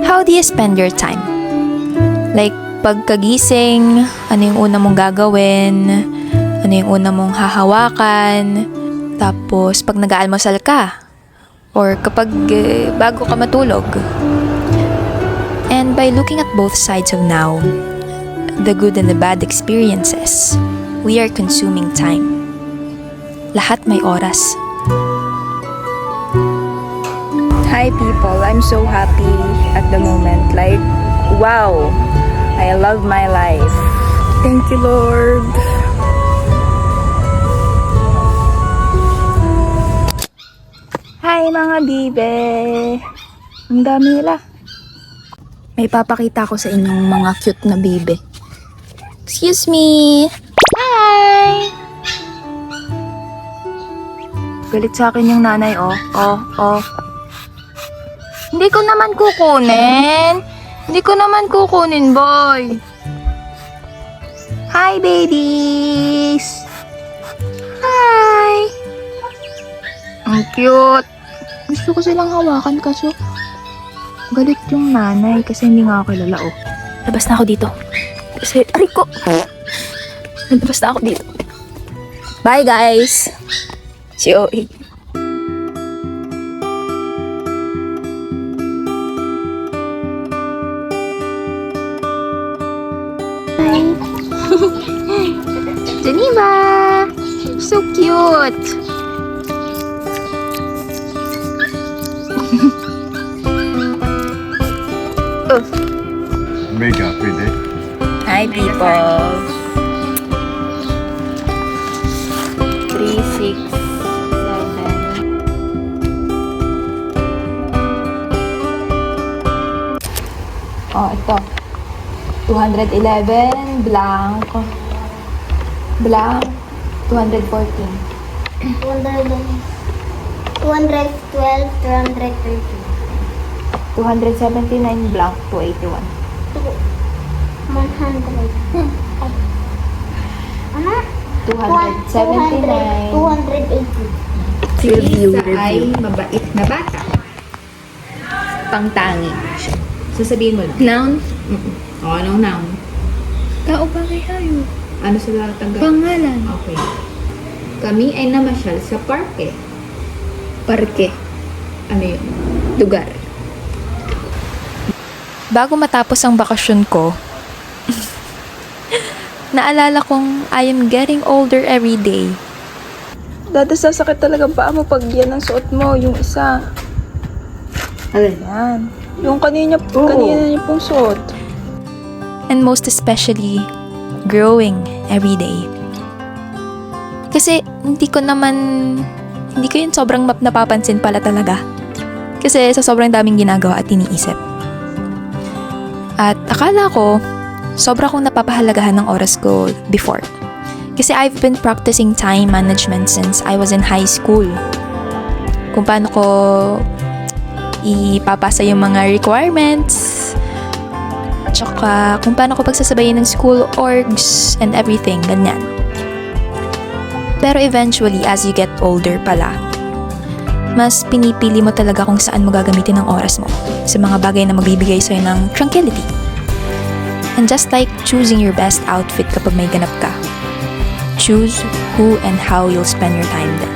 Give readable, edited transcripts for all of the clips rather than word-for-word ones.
How do you spend your time? Like, pagkagising, ano yung una mong gagawin? Ano yung una mong hahawakan? Tapos, pag nag-aalmusal ka? Or kapag bago ka matulog? And by looking at both sides of now, the good and the bad experiences, we are consuming time. Lahat may oras. Hi people, I'm so happy at the moment. Like, wow, I love my life. Thank you, Lord. Hi mga bibe. Ang dami nila. May papakita ko sa inyong mga cute na bibe. Excuse me. Hi. Galit sa akin yung nanay, oh. Hindi ko naman kukunin, boy. Hi, babies. Hi. Ang cute. Gusto ko silang hawakan kaso galit yung nanay kasi hindi nga ako kilala, oh. Labas na ako dito. Kasi, aray ko. Labas na ako dito. Bye, guys. Si OE. Geneva! So cute! Makeup with it. Hi people! 3, 6, 7. Oh, ito. 211, blank. Blank, 214. 212, 213. 279 blank, 281. 100. Ano? 279. 280. Review. Ay mabait na bata. Pangtangi. Sasabihin mo lang. Noun? O, anong noun? Tao ba kayo? Ano sila tanggal? Pangalan. Okay. Kami ay namasyal sa parke. Parke. Ano yun? Lugar. Bago matapos ang bakasyon ko, naalala kong I am getting older every day. Dati sasakit talaga paa mo pag yan ang suot mo, yung isa. Alin? Yan. Yung kanina niya pong suot. And most especially, growing every day. Kasi hindi ko yun sobrang napapansin pala talaga. Kasi sa sobrang daming ginagawa at iniisip. At akala ko, sobra kong napapahalagahan ng oras ko before. Kasi I've been practicing time management since I was in high school. Kung paano ko ipapasa yung mga requirements, tsaka kung paano ko pagsasabayin ng school orgs and everything, ganyan. Pero eventually, as you get older pala, mas pinipili mo talaga kung saan mo gagamitin ang oras mo sa mga bagay na magbibigay sa'yo ng tranquility. And just like choosing your best outfit kapag may ganap ka, choose who and how you'll spend your time then.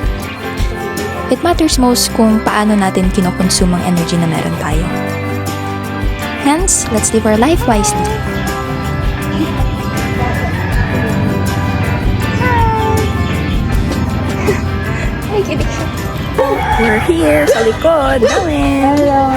It matters most kung paano natin kinokonsume ang energy na meron tayo. Hence, let's live our life wisely. We're here sa likod. Hello.